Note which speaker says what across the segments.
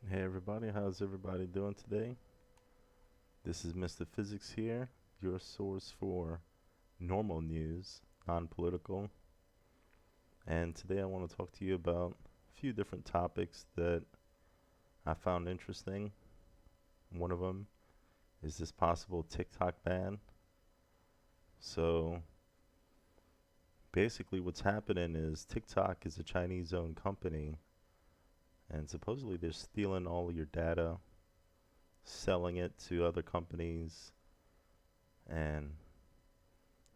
Speaker 1: Hey everybody, how's everybody doing today? This is Mr.Physics here, your source for normal news, non-political. And today I want to talk to you about a few different topics that I found interesting. One of them is this possible TikTok ban. So basically what's happening is TikTok is a Chinese-owned company and supposedly they're stealing all of your data, selling it to other companies, and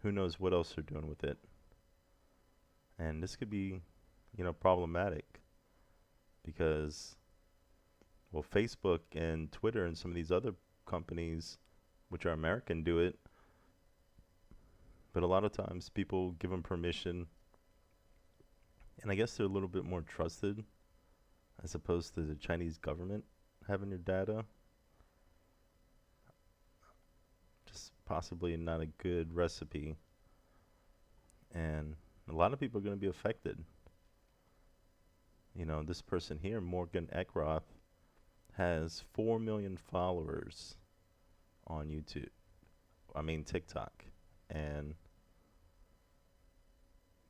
Speaker 1: who knows what else they're doing with it. And this could be, problematic because, well, Facebook and Twitter and some of these other companies, which are American, do it. But a lot of times people give them permission, and I guess they're a little bit more trusted as opposed to the Chinese government having your data. Just possibly not a good recipe. And a lot of people are going to be affected. This person here, Morgan Eckroth, has 4 million followers on TikTok. And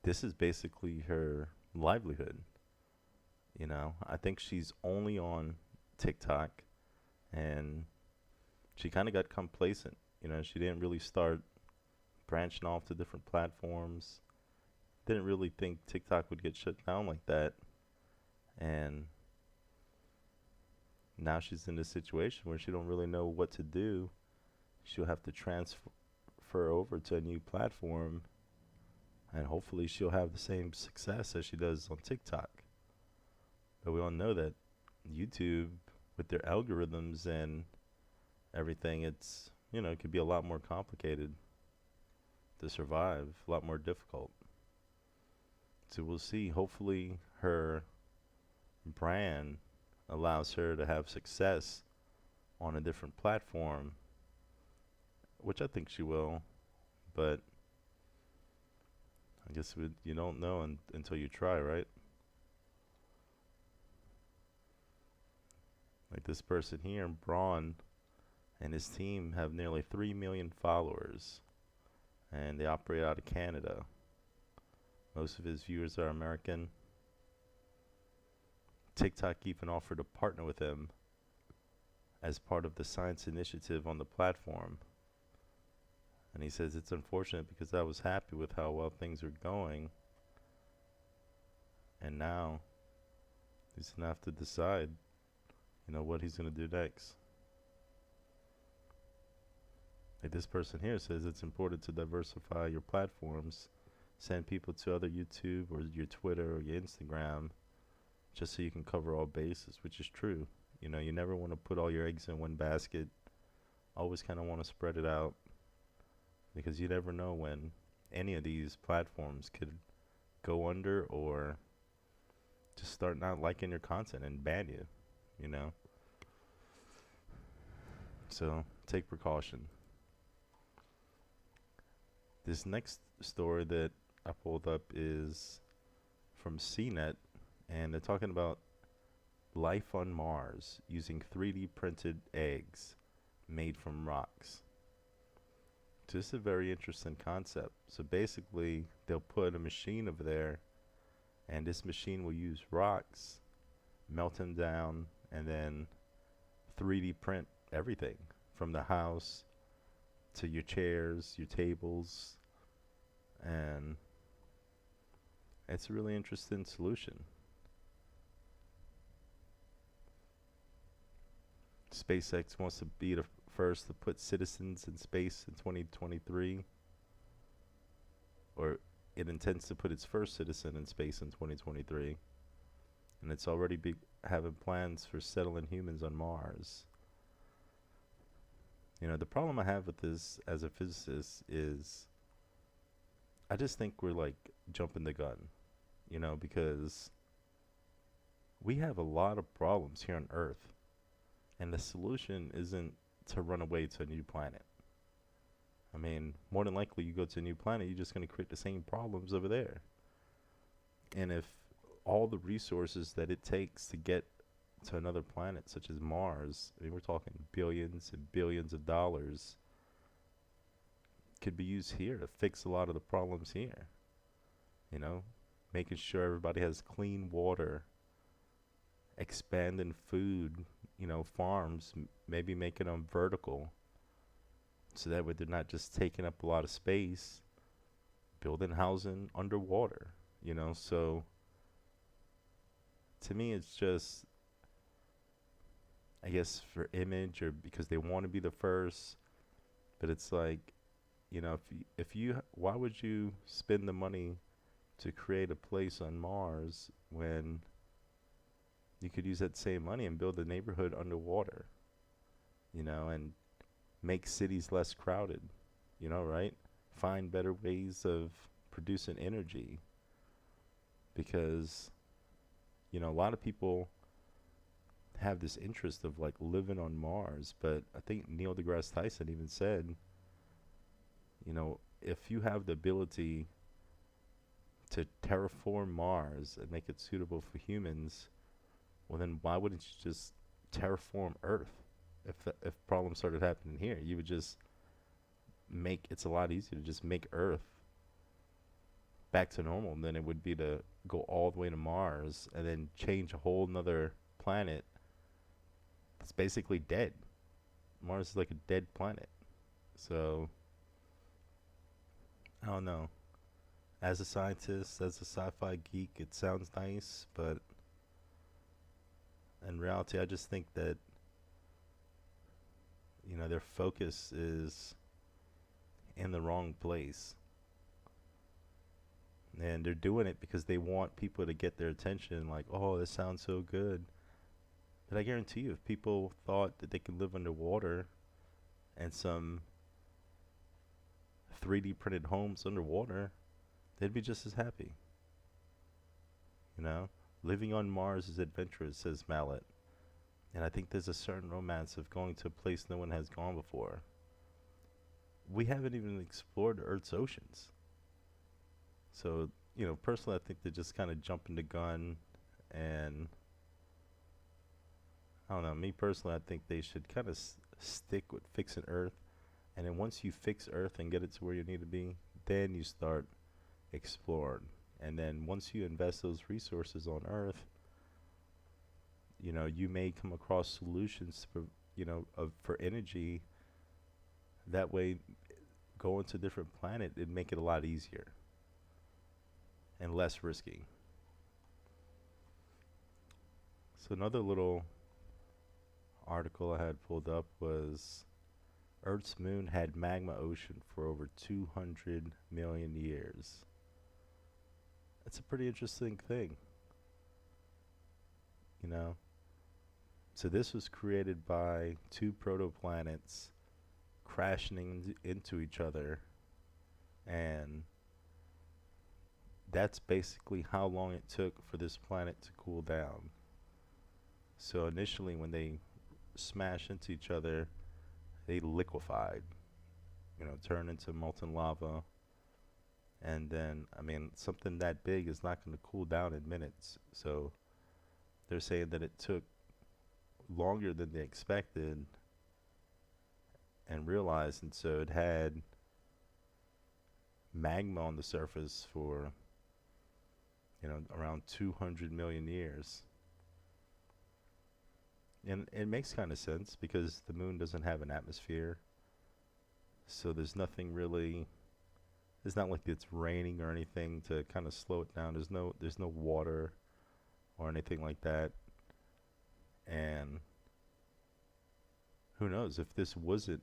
Speaker 1: this is basically her livelihood. I think she's only on TikTok and she kind of got complacent. She didn't really start branching off to different platforms. Didn't really think TikTok would get shut down like that. And now she's in this situation where she don't really know what to do. She'll have to transfer over to a new platform and hopefully she'll have the same success as she does on TikTok. But we all know that YouTube, with their algorithms and everything, it could be a lot more complicated to survive, a lot more difficult. So we'll see. Hopefully her brand allows her to have success on a different platform, which I think she will. But I guess you don't know until you try, right? Like this person here, Braun, and his team have nearly 3 million followers, and they operate out of Canada. Most of his viewers are American. TikTok even offered to partner with him as part of the science initiative on the platform. And he says it's unfortunate because I was happy with how well things are going. And now he's going to have to decide, what he's going to do next. Like this person here says it's important to diversify your platforms. Send people to other YouTube or your Twitter or your Instagram just so you can cover all bases, which is true. You never want to put all your eggs in one basket. Always kind of want to spread it out because you never know when any of these platforms could go under or just start not liking your content and ban you. So take precaution. This next story that I pulled up is from CNET, and they're talking about life on Mars using 3D printed eggs made from rocks. So this is a very interesting concept. So basically, they'll put a machine over there, and this machine will use rocks, melt them down, and then 3D print everything from the house to your chairs, your tables, and it's a really interesting solution. SpaceX wants to be the first to put citizens in space in 2023, or it intends to put its first citizen in space in 2023, and it's already having plans for settling humans on Mars. The problem I have with this as a physicist is I just think we're like jumping the gun, because we have a lot of problems here on Earth, and the solution isn't to run away to a new planet. I mean, more than likely, you go to a new planet, you're just going to create the same problems over there. And if all the resources that it takes to get to another planet such as Mars, I mean, we're talking billions and billions of dollars could be used here to fix a lot of the problems here. You know, making sure everybody has clean water, expanding food, farms, maybe making them vertical so that way they're not just taking up a lot of space, building housing underwater, So to me, it's just, I guess, for image or because they want to be the first, but it's like, why would you spend the money to create a place on Mars when you could use that same money and build a neighborhood underwater, and make cities less crowded, right? Find better ways of producing energy because, a lot of people have this interest of like living on Mars, but I think Neil deGrasse Tyson even said, if you have the ability to terraform Mars and make it suitable for humans, well then why wouldn't you just terraform Earth? If problems started happening here, you would just make it's a lot easier to just make Earth back to normal than it would be to go all the way to Mars and then change a whole nother planet that's basically dead. Mars is like a dead planet. So I don't know. As a scientist, as a sci-fi geek, it sounds nice, but in reality, I just think that their focus is in the wrong place, and they're doing it because they want people to get their attention. Like, oh, this sounds so good. But I guarantee you, if people thought that they could live underwater and some 3D printed homes underwater, they'd be just as happy. You know, living on Mars is adventurous, says Mallet. And I think there's a certain romance of going to a place no one has gone before. We haven't even explored Earth's oceans. So, personally, I think they're just kind of jumping the gun. And I don't know, me personally, I think they should kind of stick with fixing Earth. And then once you fix Earth and get it to where you need to be, then you start exploring. And then once you invest those resources on Earth, you may come across solutions for, for energy. That way, going to a different planet, it'd make it a lot easier and less risky. So another little article I had pulled up was Earth's moon had magma ocean for over 200 million years. That's a pretty interesting thing, you know. So this was created by two protoplanets crashing into each other, and that's basically how long it took for this planet to cool down. So initially when they smashed into each other, they liquefied, turned into molten lava. And then, I mean, something that big is not going to cool down in minutes. So they're saying that it took longer than they expected and realized. And so it had magma on the surface for, around 200 million years. And it makes kind of sense because the moon doesn't have an atmosphere. So there's nothing really, it's not like it's raining or anything to kind of slow it down. There's no water or anything like that. And who knows if this wasn't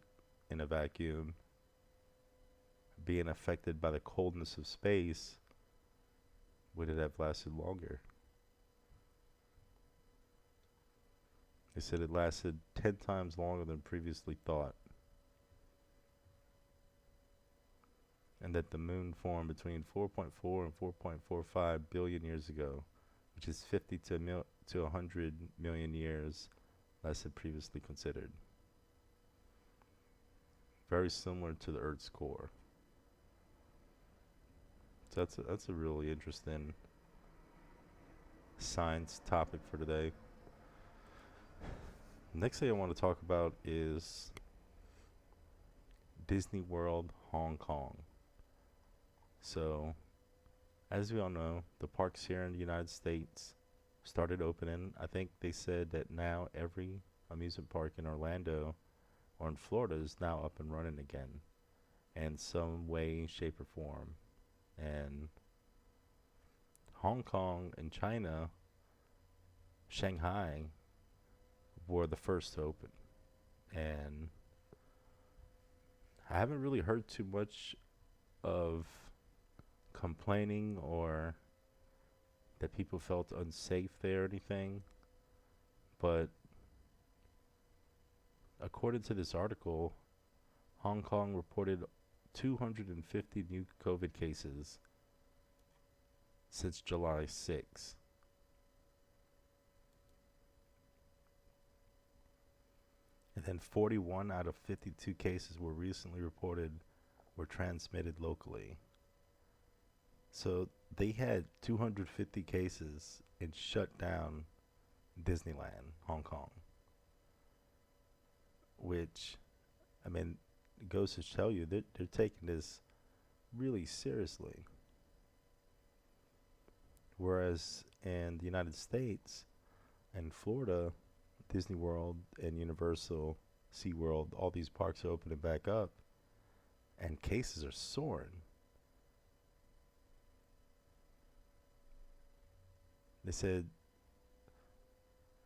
Speaker 1: in a vacuum, being affected by the coldness of space, would it have lasted longer? They said it lasted 10 times longer than previously thought. And that the moon formed between 4.4 and 4.45 billion years ago, which is 50 to 100 million years less than previously considered. Very similar to the Earth's core. So that's a really interesting science topic for today. Next thing I want to talk about is Disney World Hong Kong. So, as we all know, the parks here in the United States started opening. I think they said that now every amusement park in Orlando or in Florida is now up and running again in some way, shape, or form. And Hong Kong and China, Shanghai were the first to open. And I haven't really heard too much of complaining or that people felt unsafe there or anything. But according to this article, Hong Kong reported 250 new COVID cases since July 6. And then 41 out of 52 cases were recently reported were transmitted locally. So they had 250 cases and shut down Disneyland, Hong Kong, which, I mean, goes to tell you that they're taking this really seriously. Whereas in the United States and Florida, Disney World and Universal, SeaWorld, all these parks are opening back up and cases are soaring. They said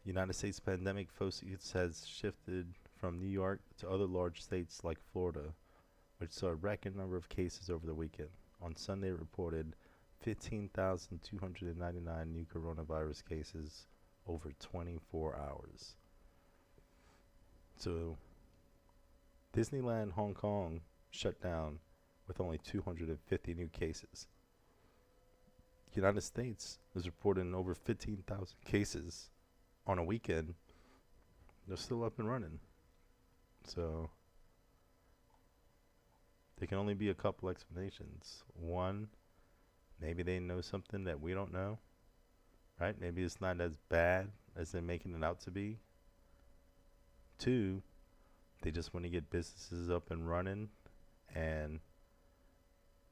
Speaker 1: United States pandemic focus has shifted from New York to other large states like Florida, which saw a record number of cases over the weekend. On Sunday, it reported 15,299 new coronavirus cases over 24 hours. So, Disneyland Hong Kong shut down with only 250 new cases. The United States is reporting over 15,000 cases on a weekend. They're still up and running. So, there can only be a couple explanations. One, maybe they know something that we don't know, right? Maybe it's not as bad as they're making it out to be. Two, they just want to get businesses up and running, and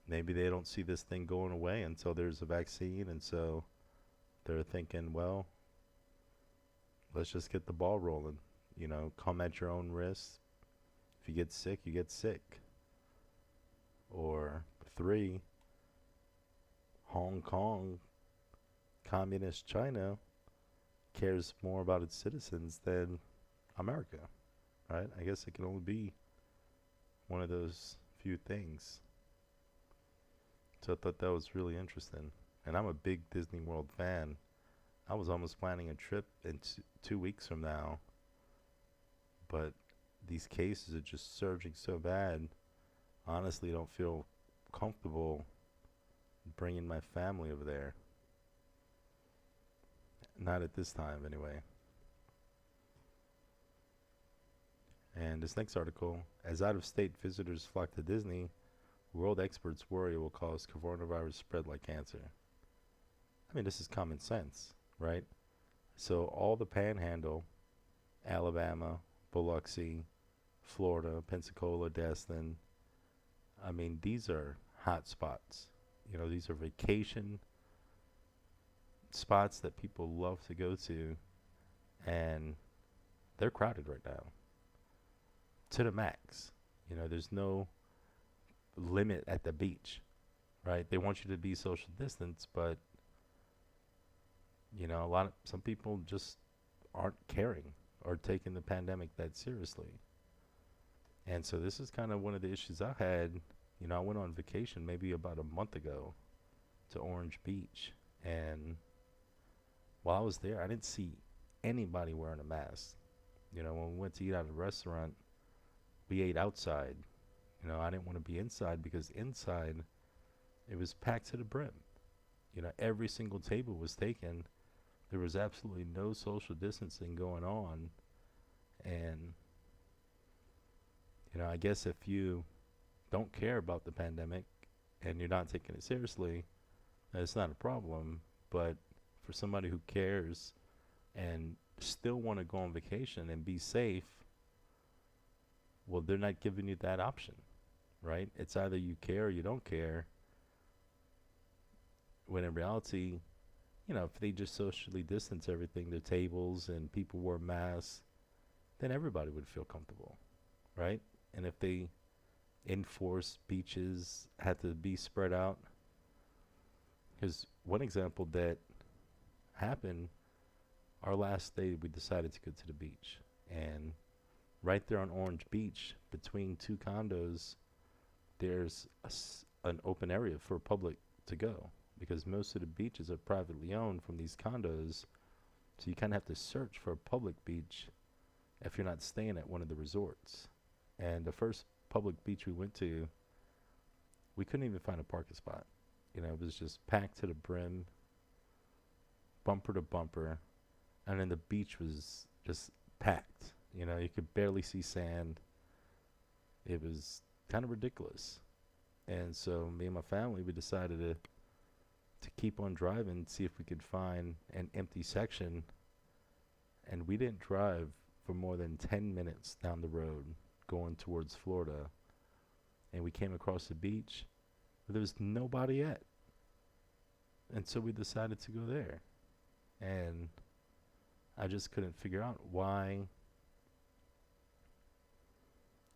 Speaker 1: maybe they don't see this thing going away until there's a vaccine, and so they're thinking, well, let's just get the ball rolling. You know, come at your own risk. If you get sick, you get sick. Or three, Hong Kong, communist China, cares more about its citizens than America, right? I guess it can only be one of those few things. So I thought that was really interesting. And I'm a big Disney World fan. I was almost planning a trip in 2 weeks from now, but these cases are just surging so bad. Honestly, I don't feel comfortable bringing my family over there. Not at this time, anyway. And this next article, as out-of-state visitors flock to Disney, world experts worry it will cause coronavirus spread like cancer. I mean, this is common sense, right? So all the Panhandle, Alabama, Biloxi, Florida, Pensacola, Destin, I mean, these are hot spots. You know, these are vacation spots that people love to go to, and they're crowded right now to the max. You know, there's no limit at the beach, right? They want you to be social distance, but you know, some people just aren't caring or taking the pandemic that seriously. And so this is kind of one of the issues I had. You know, I went on vacation maybe about a month ago to Orange Beach, and while I was there, I didn't see anybody wearing a mask. You know, when we went to eat at a restaurant, we ate outside. You know, I didn't want to be inside because inside it was packed to the brim. You know, every single table was taken. There was absolutely no social distancing going on. And, you know, I guess if you don't care about the pandemic and you're not taking it seriously, it's not a problem. But for somebody who cares and still want to go on vacation and be safe, well, they're not giving you that option, right? It's either you care or you don't care. When in reality, if they just socially distance everything, their tables and people wore masks, then everybody would feel comfortable, right? And if they enforce beaches had to be spread out, because one example that happened, our last day we decided to go to the beach, and right there on Orange Beach, between two condos, there's an open area for public to go, because most of the beaches are privately owned from these condos. So you kind of have to search for a public beach if you're not staying at one of the resorts. And the first public beach we went to, we couldn't even find a parking spot. It was just packed to the brim, bumper to bumper, and then the beach was just packed. You could barely see sand. It was kind of ridiculous. And so me and my family, we decided to keep on driving, see if we could find an empty section. And we didn't drive for more than 10 minutes down the road going towards Florida. And we came across the beach where there was nobody at. And so we decided to go there. And I just couldn't figure out why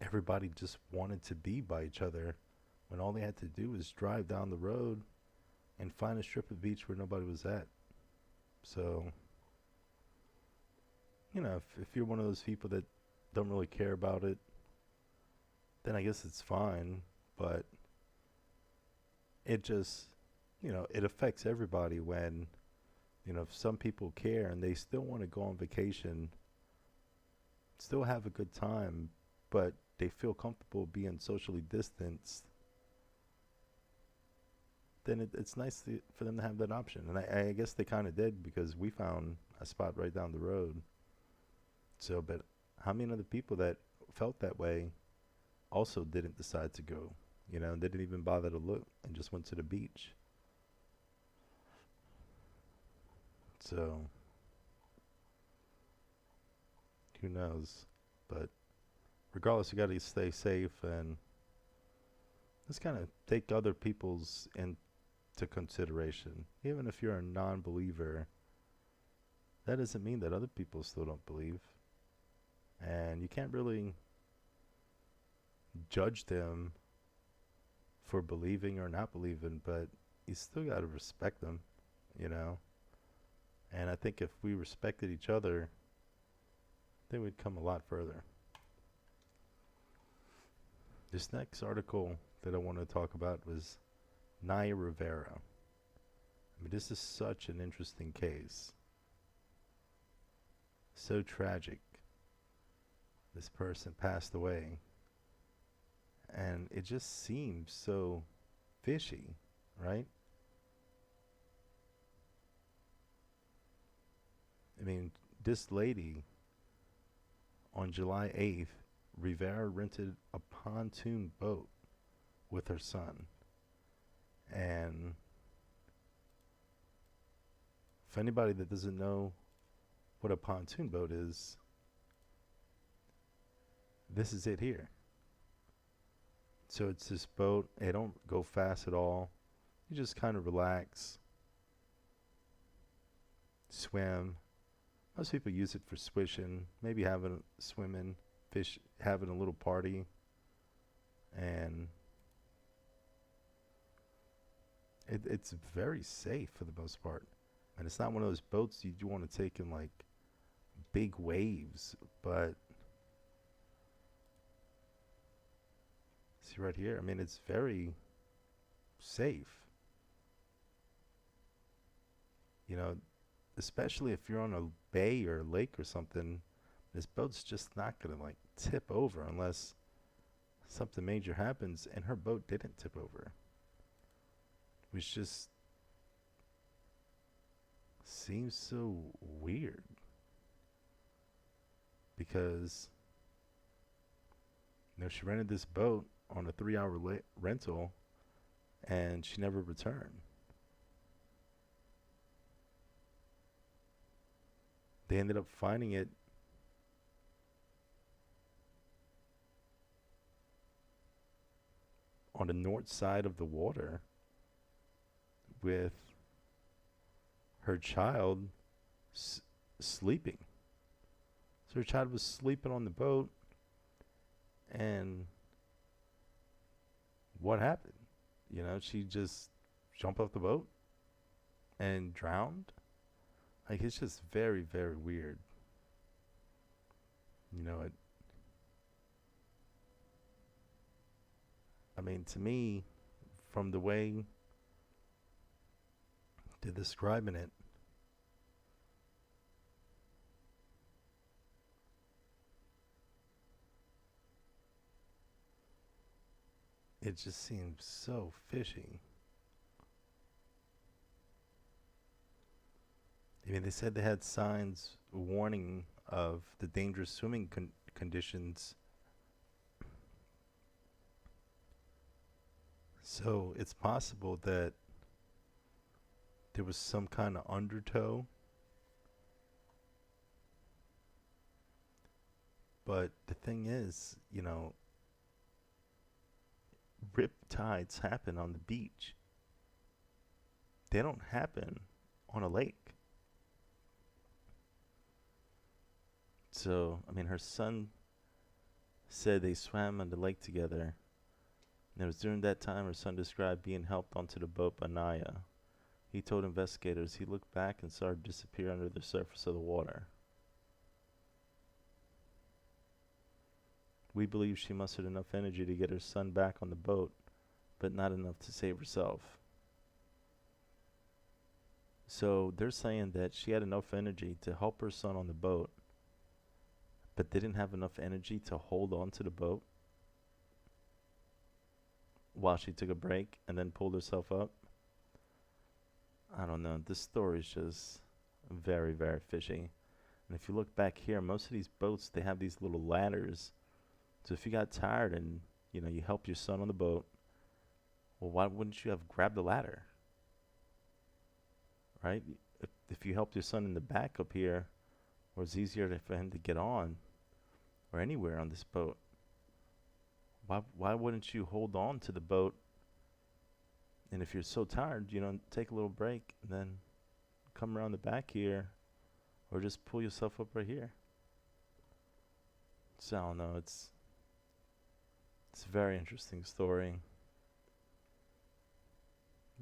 Speaker 1: everybody just wanted to be by each other when all they had to do was drive down the road and find a strip of beach where nobody was at. So, if you're one of those people that don't really care about it, then I guess it's fine. But it just, it affects everybody when, if some people care and they still want to go on vacation, still have a good time, but they feel comfortable being socially distanced, then it's nice for them to have that option. And I guess they kind of did, because we found a spot right down the road. So, but how many other people that felt that way also didn't decide to go, and they didn't even bother to look and just went to the beach? So, who knows? But regardless, you got to stay safe and just kind of take other people's into consideration. Even if you're a non-believer, that doesn't mean that other people still don't believe. And you can't really judge them for believing or not believing, but you still got to respect them, And I think if we respected each other, then we'd come a lot further. This next article that I want to talk about was Nya Rivera. I mean, this is such an interesting case. So tragic. This person passed away. And it just seems so fishy, right? I mean, this lady, on July 8th, Rivera rented a pontoon boat with her son. And for anybody that doesn't know what a pontoon boat is, this is it here. So it's this boat. It don't go fast at all. You just kind of relax, swim. Most people use it for swishing, maybe having swimming, fish, having a little party, and it's very safe for the most part. And it's not one of those boats you do want to take in like big waves, but see right here, I mean, it's very safe. Especially if you're on a bay or a lake or something, this boat's just not going to like tip over unless something major happens, and her boat didn't tip over. Which just seems so weird. Because, she rented this boat on a 3-hour rental, and she never returned. They ended up finding it on the north side of the water with her child s- sleeping. So her child was sleeping on the boat, and what happened? She just jumped off the boat and drowned. Like, it's just very, very weird. It. I mean, to me, from the way they're describing it, it just seems so fishy. I mean, they said they had signs warning of the dangerous swimming conditions. So it's possible that there was some kind of undertow, but the thing is, rip tides happen on the beach. They don't happen on a lake. So, I mean, her son said they swam on the lake together. And it was during that time her son described being helped onto the boat by Nya. He told investigators he looked back and saw her disappear under the surface of the water. We believe she mustered enough energy to get her son back on the boat, but not enough to save herself. So they're saying that she had enough energy to help her son on the boat, but didn't have enough energy to hold on to the boat while she took a break and then pulled herself up. I don't know. This story is just very, very fishy. And if you look back here, most of these boats, they have these little ladders. So if you got tired and, you help your son on the boat, well, why wouldn't you have grabbed the ladder? Right? If you helped your son in the back up here, or it's easier for him to get on, or anywhere on this boat, why wouldn't you hold on to the boat? And if you're so tired, take a little break and then come around the back here, or just pull yourself up right here. So I don't know. It's a very interesting story.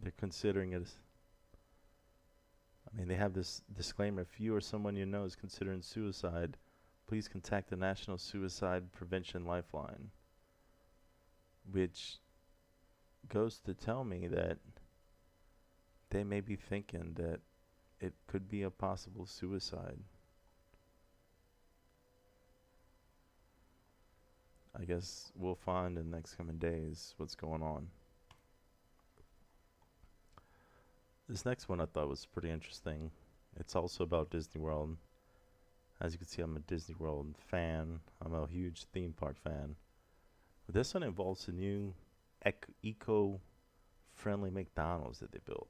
Speaker 1: They're considering it as, I mean, they have this disclaimer: if you or someone you know is considering suicide, please contact the National Suicide Prevention Lifeline, which goes to tell me that they may be thinking that it could be a possible suicide. I guess we'll find in the next coming days what's going on. This next one I thought was pretty interesting. It's also about Disney World. As you can see, I'm a Disney World fan. I'm a huge theme park fan. But this one involves a new eco-friendly McDonald's that they built.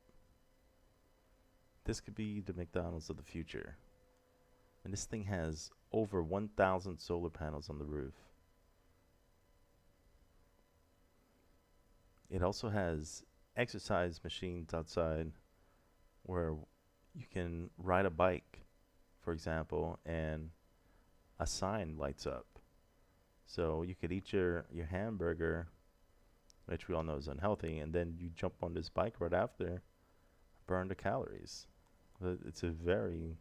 Speaker 1: This could be the McDonald's of the future. And this thing has over 1,000 solar panels on the roof. It also has exercise machines outside where you can ride a bike, for example, and a sign lights up. So you could eat your hamburger, which we all know is unhealthy, and then you jump on this bike right after, burn the calories. It's a very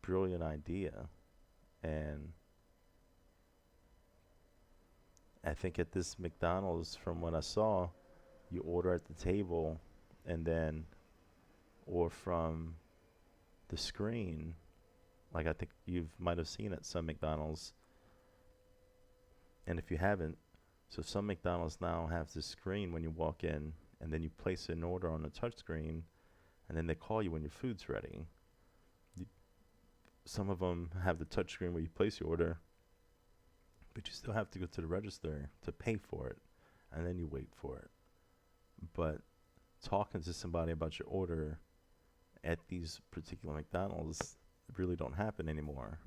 Speaker 1: brilliant idea. And I think at this McDonald's, from what I saw, you order at the table and then, or from the screen, like I think you might have seen at some McDonald's. And if you haven't, so some McDonald's now have this screen when you walk in, and then you place an order on the touch screen, and then they call you when your food's ready. Some of them have the touch screen where you place your order, but you still have to go to the register to pay for it, and then you wait for it. But talking to somebody about your order at these particular McDonald's, really don't happen anymore.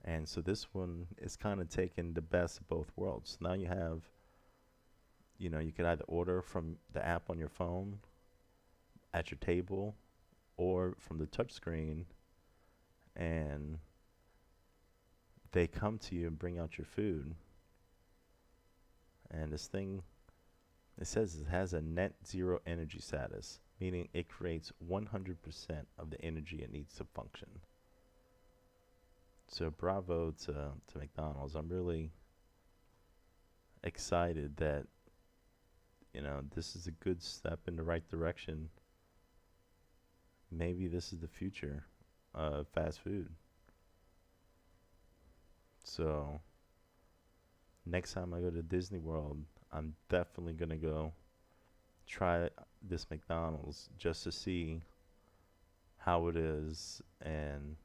Speaker 1: And so this one is kind of taking the best of both worlds. Now you have, you could either order from the app on your phone at your table or from the touchscreen, and they come to you and bring out your food. And this thing, it says it has a net zero energy status, meaning it creates 100% of the energy it needs to function. So bravo to McDonald's. I'm really excited that, this is a good step in the right direction. Maybe this is the future of fast food. So next time I go to Disney World, I'm definitely going to go try this McDonald's just to see how it is. And,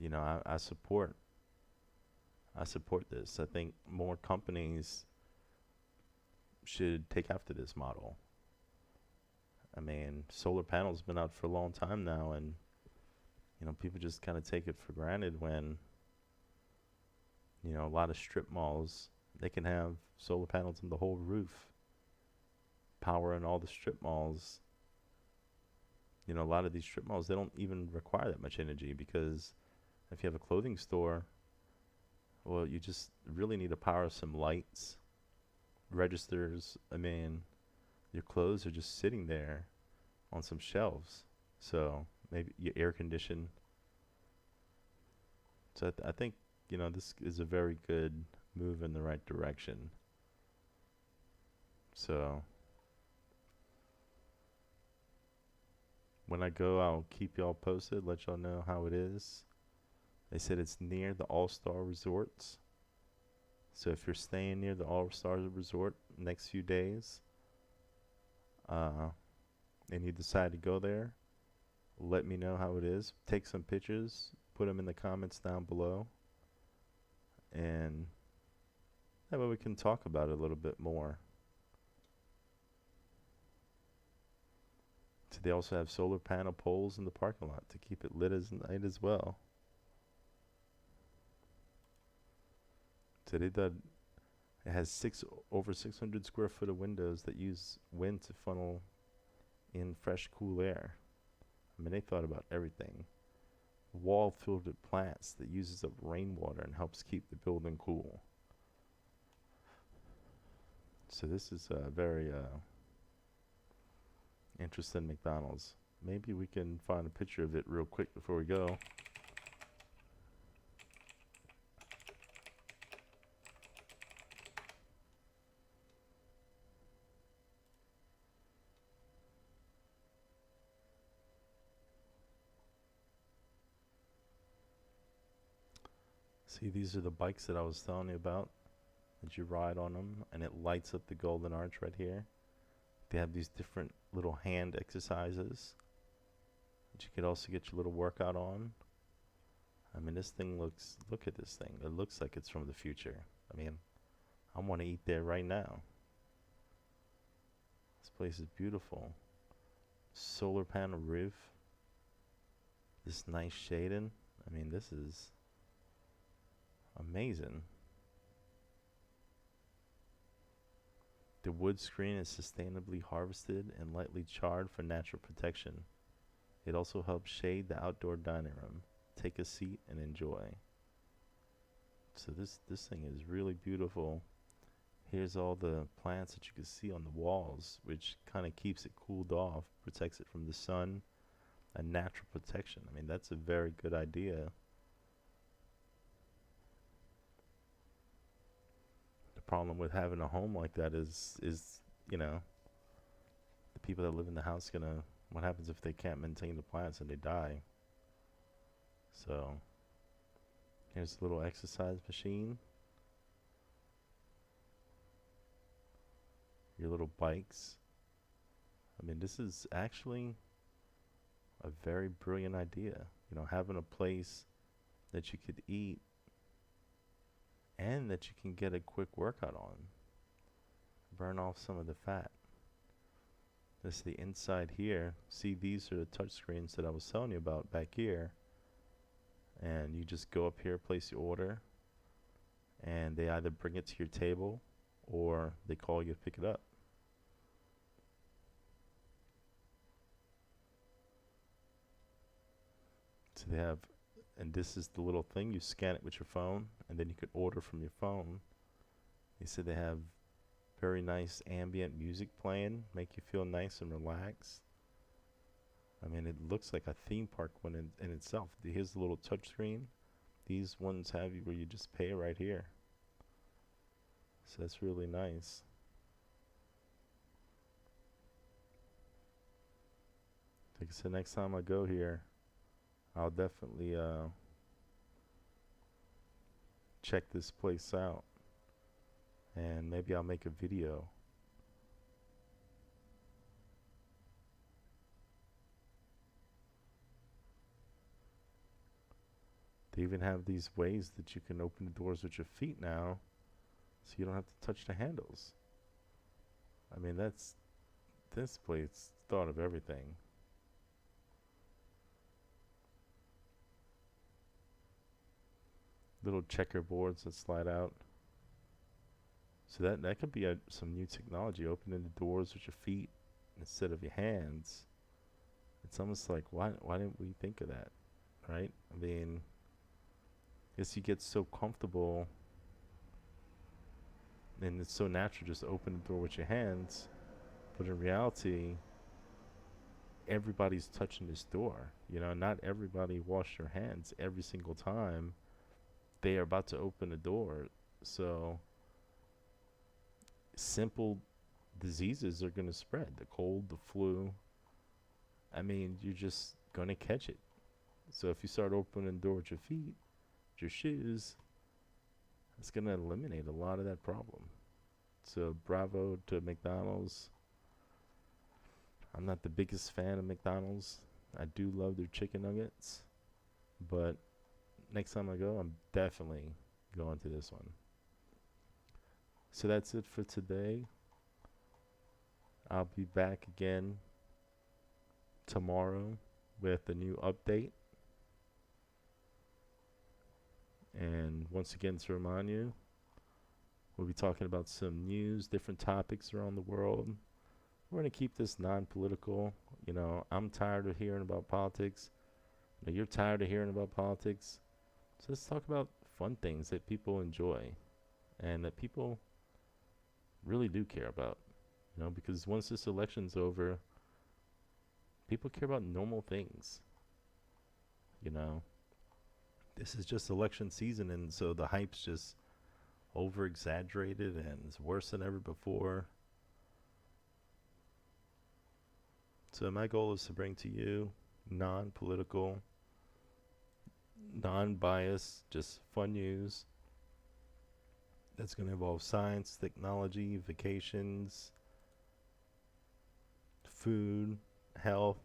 Speaker 1: I support this. I think more companies should take after this model. I mean, solar panels been out for a long time now, and people just kind of take it for granted when a lot of strip malls, they can have solar panels on the whole roof, power in all the strip malls. A lot of these strip malls, they don't even require that much energy, because if you have a clothing store, well, you just really need to power some lights, registers. I mean, your clothes are just sitting there on some shelves. So maybe you air condition. So I think, this is a very good move in the right direction. So when I go, I'll keep y'all posted, let y'all know how it is. They said it's near the All-Star Resorts. So if you're staying near the All-Star Resort next few days, and you decide to go there, let me know how it is. Take some pictures, put them in the comments down below, and that way we can talk about it a little bit more. So they also have solar panel poles in the parking lot to keep it lit as night as well. So it has over 600 square foot of windows that use wind to funnel in fresh, cool air. I mean, they thought about everything. Wall filled with plants that uses up rainwater and helps keep the building cool. So this is very interesting McDonald's. Maybe we can find a picture of it real quick before we go. See, these are the bikes that I was telling you about, that you ride on them, and it lights up the golden arch right here. They have these different little hand exercises that you could also get your little workout on. I mean, look at this thing. It looks like it's from the future. I mean, I want to eat there right now. This place is beautiful. Solar panel roof. This nice shading. I mean, this is amazing. The wood screen is sustainably harvested and lightly charred for natural protection. It also helps shade the outdoor dining room. Take a seat and enjoy. So this thing is really beautiful. Here's all the plants that you can see on the walls, which kind of keeps it cooled off, protects it from the sun, and natural protection. I mean, that's a very good idea. The problem with having a home like that is the people that live in the house what happens if they can't maintain the plants and they die? So here's a little exercise machine. Your little bikes. I mean, this is actually a very brilliant idea. Having a place that you could eat and that you can get a quick workout on. Burn off some of the fat. This is the inside here. See, these are the touch screens that I was telling you about back here. And you just go up here, place your order, and they either bring it to your table or they call you to pick it up. So they have, and this is the little thing, you scan it with your phone, and then you could order from your phone. They said they have very nice ambient music playing, make you feel nice and relaxed. I mean, it looks like a theme park one in itself. Here's the little touch screen. These ones have you where you just pay right here. So that's really nice. Like I said, next time I go here, I'll definitely check this place out, and maybe I'll make a video. They even have these ways that you can open the doors with your feet now, so you don't have to touch the handles. I mean, this place thought of everything. Little checkerboards that slide out. So that could be some new technology, opening the doors with your feet instead of your hands. It's almost like, why didn't we think of that, right? I mean, I guess you get so comfortable and it's so natural just to open the door with your hands, but in reality, everybody's touching this door. You know, not everybody wash their hands every single time they are about to open the door. So simple diseases are going to spread. The cold, the flu. I mean, you're just going to catch it. So if you start opening the door with your feet, your shoes, it's going to eliminate a lot of that problem. So bravo to McDonald's. I'm not the biggest fan of McDonald's. I do love their chicken nuggets, but next time I go, I'm definitely going to this one. So that's it for today. I'll be back again tomorrow with a new update. And once again, to remind you, we'll be talking about some news, different topics around the world. We're going to keep this non-political. You know, I'm tired of hearing about politics. You know, you're tired of hearing about politics. So let's talk about fun things that people enjoy and that people really do care about. You know, because once this election's over, people care about normal things. You know, this is just election season, and so the hype's just over exaggerated and it's worse than ever before. So my goal is to bring to you non-political, non-biased, just fun news that's going to involve science, technology, vacations, food, health,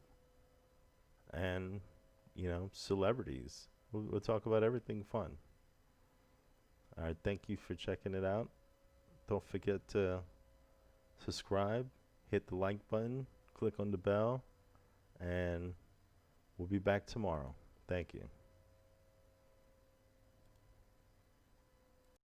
Speaker 1: and, you know, celebrities. We'll talk about everything fun. All right, thank you for checking it out. Don't forget to subscribe, hit the like button, click on the bell, and we'll be back tomorrow. Thank you.